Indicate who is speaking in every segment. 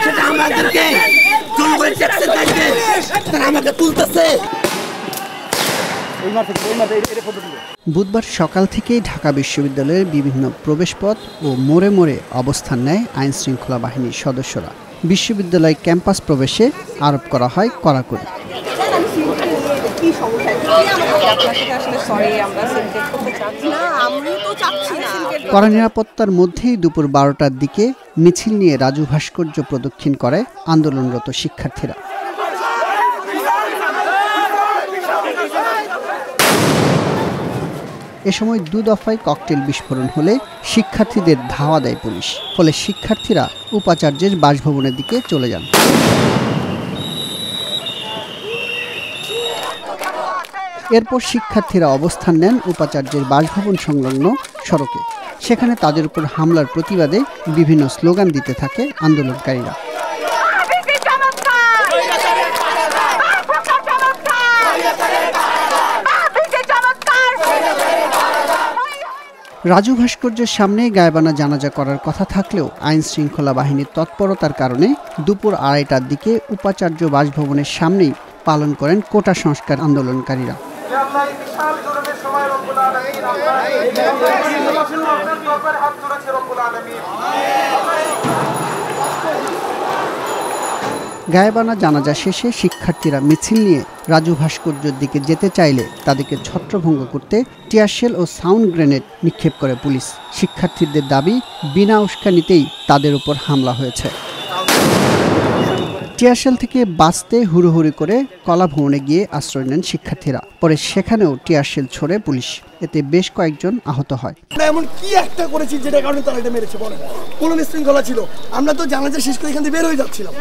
Speaker 1: সেটা আমাদেরকে জনগণের ট্যাক্সের কাজে তারা আমাকে তুলতেছে।
Speaker 2: বুধবার সকাল থেকেই ঢাকা বিশ্ববিদ্যালয়ের বিভিন্ন প্রবেশপথ ও মোড়ে মোড়ে অবস্থান নেয় আইনশৃঙ্খলা বাহিনীর সদস্যরা। বিশ্ববিদ্যালয় ক্যাম্পাস প্রবেশে আরোপ করা হয় কড়াকড়ি। কড়া নিরাপত্তার মধ্যেই দুপুর 12টার দিকে মিছিল নিয়ে রাজু ভাস্কর্য প্রদক্ষিণ করে আন্দোলনরত শিক্ষার্থীরা। এ সময় 2 দফায় ককটেল বিস্ফোরণ হলে শিক্ষার্থীদের ধাওয়া দেয় পুলিশ। ফলে শিক্ষার্থীরা উপাচার্যের বাসভবনের দিকে চলে যান। এরপর শিক্ষার্থীরা অবস্থান নেন উপাচার্যের বাসভবন সংলগ্ন সড়কে। সেখানে তাদের উপর হামলার প্রতিবাদে বিভিন্ন স্লোগান দিতে থাকে আন্দোলনকারীরা। রাজু ভাস্কর্যের সামনে গায়েবানা জানাজা করার কথা থাকলেও আইন শৃঙ্খলা বাহিনীর তৎপরতার কারণে দুপুর 2:30টার দিকে উপাচার্য বাসভবনের সামনেই পালন করেন কোটা সংস্কার আন্দোলনকারীরা। গায়েবানা জানাজা শেষে শিক্ষার্থীরা মিছিল নিয়ে রাজু ভাস্কর্যের দিকে যেতে চাইলে তাদেরকে ছত্রভঙ্গ করতে টিয়ারশেল ও সাউন্ড গ্রেনেড নিক্ষেপ করে পুলিশ। শিক্ষার্থীদের দাবি, বিনা উস্কানিতেই তাদের উপর হামলা হয়েছে। টিয়ারশেল থেকে বাঁচতে হুড়োহুড়ি করে কলাভবনে গিয়ে আশ্রয় নেন শিক্ষার্থীরা। পরে সেখানেও টিয়ারশেল ছোড়ে পুলিশ। এতে বেশ কয়েকজন আহত হয়।
Speaker 1: এমন কি একটা করেছি যেটা কারণে তারা এটা মেরেছে বলেন? কোন বিশৃঙ্খলা ছিল? আমরা তো জানাজা শেষ করে এখান থেকে বের হয়ে যাচ্ছিলাম।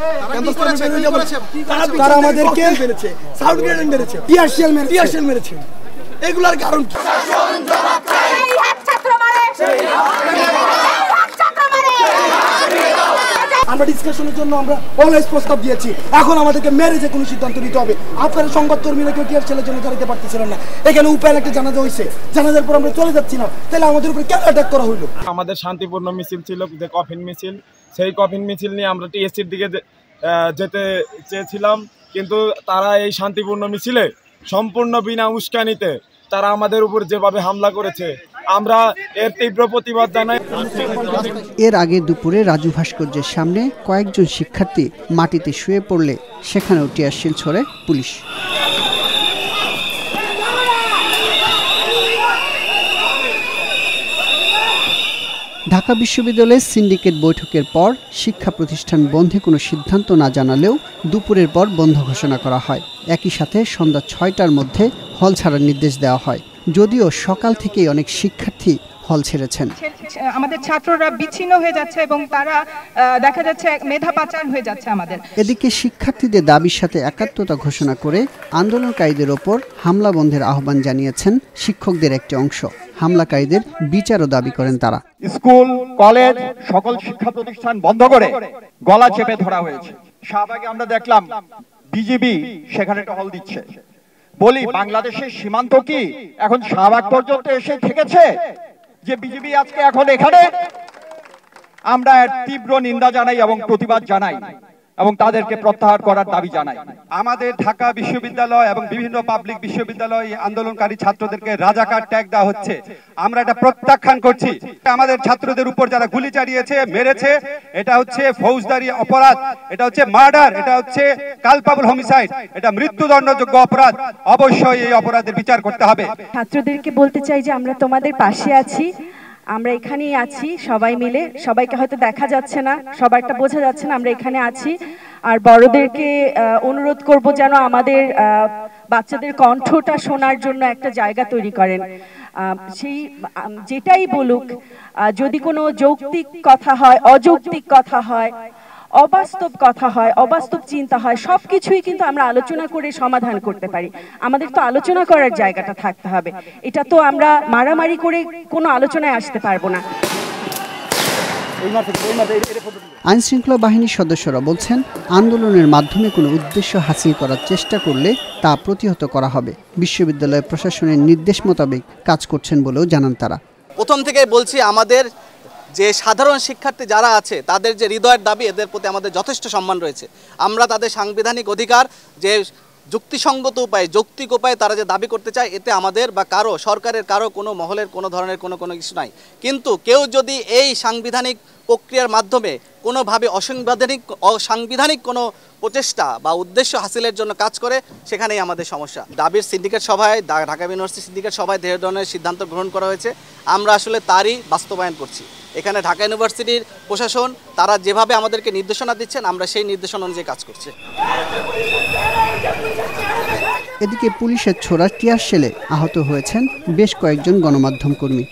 Speaker 1: তারা আমাদেরকে মেরেছে, সাউন্ড গ্রেনেড মেরেছে, টিয়ারশেল মেরেছে। এগুলার কারণ কি? আমরা ডিসকাশনের জন্য আমরা অলওয়েজ প্রস্তাব দিয়েছি। এখন আমাদেরকে মেরে যে কোনো সিদ্ধান্ত নিতে হবে। আপনারা সংবাদকর্মীরা কেউ টিয়ারশেলের জন্য দাঁড়াতে পারতেছিলেন না। এখানে উপায় একটা জানাজা হয়েছে, জানাজার পর আমরা চলে যাচ্ছি না, তাহলে আমাদের উপরে কেন অ্যাটাক করা হলো?
Speaker 3: আমাদের শান্তিপূর্ণ মিছিল ছিল, যে কফিন মিছিল। সেই কফিন মিছিল নিয়ে আমরা টিএসসির দিকে যেতে চেয়েছিলাম, কিন্তু তারা এই শান্তিপূর্ণ মিছিলে সম্পূর্ণ বিনা উস্কানিতে তারা আমাদের উপর যেভাবে হামলা করেছে, আমরা এর তীব্র প্রতিবাদ জানাই।
Speaker 2: এর আগে দুপুরে রাজু ভাস্কর্যের সামনে কয়েকজন শিক্ষার্থী মাটিতে শুয়ে পড়লে সেখানেও টিয়ারশেল ছোড়ে পুলিশ। ঢাকা বিশ্ববিদ্যালয়ের সিন্ডিকেট বৈঠকের পর শিক্ষা প্রতিষ্ঠান বন্ধে কোনো সিদ্ধান্ত না জানালেও দুপুরের পর বন্ধ ঘোষণা করা হয়। একই সাথে সন্ধ্যা 6টার মধ্যে হল ছাড়ার নির্দেশ দেওয়া হয়। যদিও সকাল থেকেই অনেক শিক্ষার্থী হল ছেড়েছেন।
Speaker 4: আমাদের ছাত্ররা বিচ্ছিন্ন হয়ে যাচ্ছে এবং তারা দেখা যাচ্ছে মেধা পাচার হয়ে যাচ্ছে আমাদের।
Speaker 2: এদিকে শিক্ষার্থীদের দাবির সাথে একাত্মতা ঘোষণা করে আন্দোলনকারীদের ওপর হামলা বন্ধের আহ্বান জানিয়েছেন শিক্ষকদের একটি অংশ। হামলাকারীদের বিচারও দাবি করেন তারা।
Speaker 5: স্কুল, কলেজ, সকল শিক্ষা প্রতিষ্ঠান বন্ধ করে গলা চেপে ধরা হয়েছে। শাহবাগে আমরা দেখলাম বিজিবি সেখানে টহল দিচ্ছে। বলি, বাংলাদেশের সীমান্ত কি এখন শাহবাগ পর্যন্ত এসে থেকেছে যে বিজিবি আজকে এখন এখানে? আমরা এর তীব্র নিন্দা জানাই এবং প্রতিবাদ জানাই এবং তাদেরকে প্রত্যাহার করার দাবি জানাই।
Speaker 6: আমাদের ঢাকা বিশ্ববিদ্যালয় এবং বিভিন্ন পাবলিক বিশ্ববিদ্যালয় আন্দোলনকারী ছাত্রদেরকে রাজাকার ট্যাগ দেওয়া হচ্ছে। আমরা এটা প্রত্যাখ্যান করছি। আমাদের ছাত্রদের উপর যারা গুলি চালিয়েছে, মেরেছে, এটা হচ্ছে ফৌজদারি অপরাধ, এটা হচ্ছে মার্ডার, এটা হচ্ছে কালপাবল হোমিসাইড, এটা মৃত্যুদণ্ডযোগ্য অপরাধ। অবশ্যই এই অপরাধের বিচার করতে হবে।
Speaker 7: ছাত্রদেরকে বলতে চাই যে আমরা তোমাদের পাশে আছি, আমরা এখানেই আছি সবাই মিলে। সবাইকে হয়তো দেখা যাচ্ছে না, সবারটা বোঝা যাচ্ছে না, আমরা এখানে আছি। আর বড়দেরকে অনুরোধ করব যেন আমাদের বাচ্চাদের কণ্ঠটা শোনার জন্য একটা জায়গা তৈরি করেন। সেই যেটাই বলুক, যদি কোনো যৌক্তিক কথা হয়, অযৌক্তিক কথা হয়, অবাস্তব কথা হয়, অবাস্তব চিন্তা হয়, সবকিছুই কিন্তু আমরা আলোচনা করে সমাধান করতে পারি। আমাদের তো আলোচনা করার জায়গাটা থাকতে হবে। এটা তো আমরা মারামারি করে কোনো আলোচনায় আসতে পারবো না।
Speaker 2: আইন শৃঙ্খলা বাহিনীর সদস্যরা বলছেন, আন্দোলনের মাধ্যমে কোনো উদ্দেশ্য হাসিল করার চেষ্টা করলে তা প্রতিহত করা হবে। বিশ্ববিদ্যালয় প্রশাসনের নির্দেশ মোতাবেক কাজ করছেন বলেও জানান তারা।
Speaker 8: প্রথম থেকে বলছি, আমাদের যে সাধারণ শিক্ষার্থী যারা আছে তাদের যে হৃদয়ের দাবি, এদের প্রতি আমাদের যথেষ্ট সম্মান রয়েছে। আমরা তাদের সাংবিধানিক অধিকার যে যুক্তিসঙ্গত উপায়ে, যৌক্তিক উপায়ে তারা যে দাবি করতে চায়, এতে আমাদের বা কারো সরকারের কারো কোনো মহলের কোনো ধরনের কোনো কিছু নাই। কিন্তু কেউ যদি এই সাংবিধানিক প্রক্রিয়ার মাধ্যমে কোনোভাবে অসাংবিধানিক কোনো প্রচেষ্টা বা উদ্দেশ্য হাসিলের জন্য কাজ করে, সেখানেই আমাদের সমস্যা। দাবির সিন্ডিকেট সভায়, ঢাকা ইউনিভার্সিটি সিন্ডিকেট সভায় যে ধরনের সিদ্ধান্ত গ্রহণ করা হয়েছে, আমরা আসলে তারই বাস্তবায়ন করছি। এখানে ঢাকা ইউনিভার্সিটির প্রশাসন তারা যেভাবে আমাদেরকে নির্দেশনা দিচ্ছেন, আমরা সেই নির্দেশনা অনুযায়ী কাজ করছি।
Speaker 2: এদিকে পুলিশের ছোড়া টিয়ার শেলে আহত হয়েছেন বেশ কয়েকজন গণমাধ্যম কর্মী।